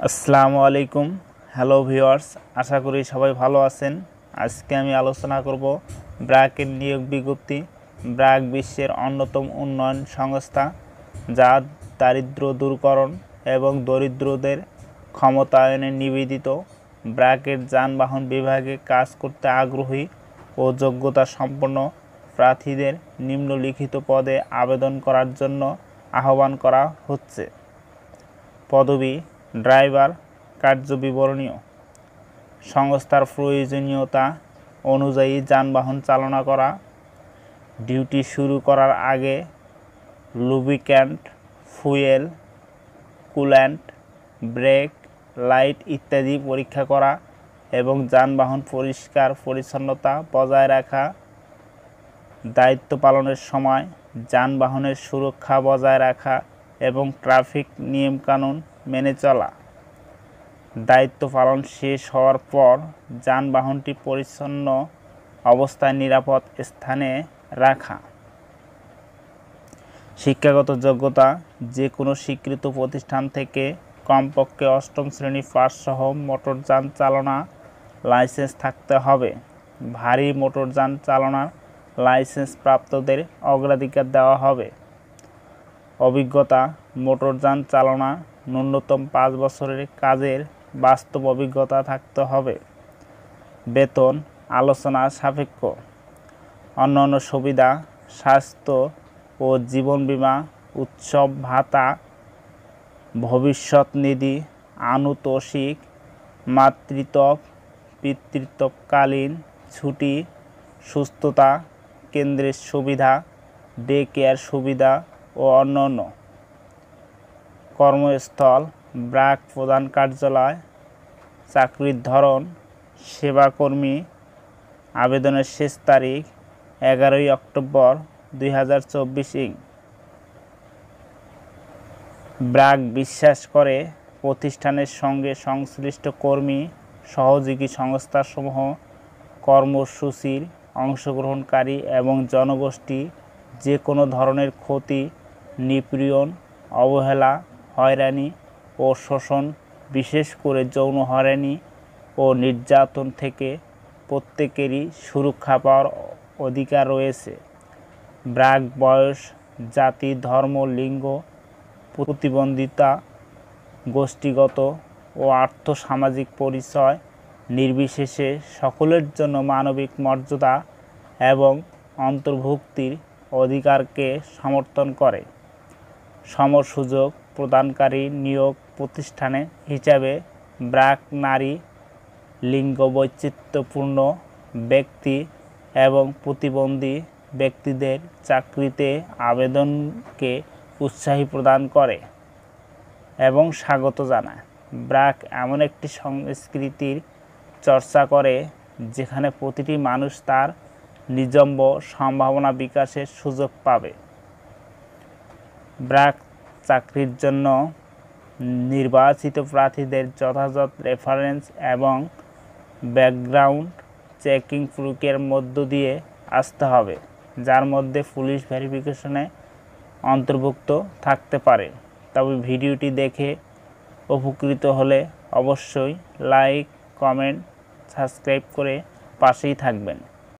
আসসালামু আলাইকুম। Hello viewers, আশা করি সবাই ভালো আছেন। আজকে আমি আলোচনা করব ব্র্যাকের নিয়োগ বিজ্ঞপ্তি। ব্র্যাক বিশ্বের অন্যতম উন্নয়ন সংস্থা, যা দারিদ্র্য দূরকরণ এবং দরিদ্রদের ক্ষমতায়নে নিবেদিত। ব্র্যাকের যানবাহন বিভাগে কাজ করতে আগ্রহী ও যোগ্যতা সম্পন্ন প্রার্থীদের নিম্নলিখিত পদে আবেদন করার জন্য আহ্বান করা হচ্ছে। পদবি: ড্রাইভার। কার্যবিবরণীয়: সংস্থার প্রয়োজনীয়তা অনুযায়ী যানবাহন চালনা করা, ডিউটি শুরু করার আগে lubricant, fuel, coolant, brake, light ইত্যাদি পরীক্ষা করা এবং যানবাহন পরিষ্কার পরিচ্ছন্নতা বজায় রাখা। দায়িত্ব পালনের সময় যানবাহনের সুরক্ষা বজায় রাখা এবং ট্রাফিক নিয়মকানুন মেনে চলা। দায়িত্ব পালন শেষ হওয়ার পর যানবাহনটি পরিচ্ছন্ন অবস্থায় নিরাপদ স্থানে রাখা। শিক্ষাগত যোগ্যতা: যে কোনো স্বীকৃত প্রতিষ্ঠান থেকে কমপক্ষে অষ্টম শ্রেণী পাসসহ মোটরযান চালনা লাইসেন্স থাকতে হবে। ভারী মোটরযান চালনার লাইসেন্স প্রাপ্তদের অগ্রাধিকার দেওয়া হবে। অভিজ্ঞতা: মোটরযান চালনা ন্যূনতম 5 বছরের কাজের বাস্তব অভিজ্ঞতা থাকতে হবে। বেতন আলোচনা সাপেক্ষ। অন্যান্য সুবিধা: স্বাস্থ্য ও জীবন বীমা, উৎসব ভাতা, ভবিষ্যৎ নিধি, আনুতোষিক, মাতৃত্ব পিতৃত্বকালীন ছুটি, সুস্থতা কেন্দ্রের সুবিধা, ডে কেয়ার সুবিধা ও অন্যান্য। কর্মস্থল: ব্র্যাক প্রধান কার্যালয়। চাকরির ধরন: সেবাকর্মী। আবেদনের শেষ তারিখ 11 অক্টোবর 2024। ব্র্যাক বিশ্বাস করে প্রতিষ্ঠানের সঙ্গে সংশ্লিষ্ট কর্মী, সহযোগী সংস্থাসমূহ, কর্মসূচির অংশগ্রহণকারী এবং জনগোষ্ঠী যে কোনো ধরনের ক্ষতি, নিপীড়ন, অবহেলা, হয়রানি ও শোষণ, বিশেষ করে যৌন হয়রানি ও নির্যাতন থেকে প্রত্যেকেরই সুরক্ষা পাওয়ার অধিকার রয়েছে। ব্র্যাক বয়স, জাতি, ধর্ম, লিঙ্গ, প্রতিবন্ধিতা, গোষ্ঠীগত ও আর্থ-সামাজিক পরিচয় নির্বিশেষে সকলের জন্য মানবিক মর্যাদা এবং অন্তর্ভুক্তির অধিকারকে সমর্থন করে। সমসুযোগ প্রদানকারী নিয়োগ প্রতিষ্ঠান হিসাবে ব্র্যাক নারী, লিঙ্গ বৈচিত্র্যপূর্ণ ব্যক্তি এবং প্রতিবন্ধী ব্যক্তিদের চাকরিতে আবেদনকে উৎসাহী প্রদান করে এবং স্বাগত জানায়। ব্র্যাক এমন একটি সংস্কৃতির চর্চা করে যেখানে প্রতিটি মানুষ তার নিজম্ব সম্ভাবনা বিকাশের সুযোগ পাবে। ব্র্যাক চাকরির জন্য নির্বাচিত প্রার্থীদের যথাযথ রেফারেন্স এবং ব্যাকগ্রাউন্ড চেকিং প্রক্রিয়ার মধ্য দিয়ে আসতে হবে, যার মধ্যে পুলিশ ভেরিফিকেশনে অন্তর্ভুক্ত থাকতে পারে। তবে ভিডিওটি দেখে উপকৃত হলে অবশ্যই লাইক, কমেন্ট, সাবস্ক্রাইব করে পাশেই থাকবেন।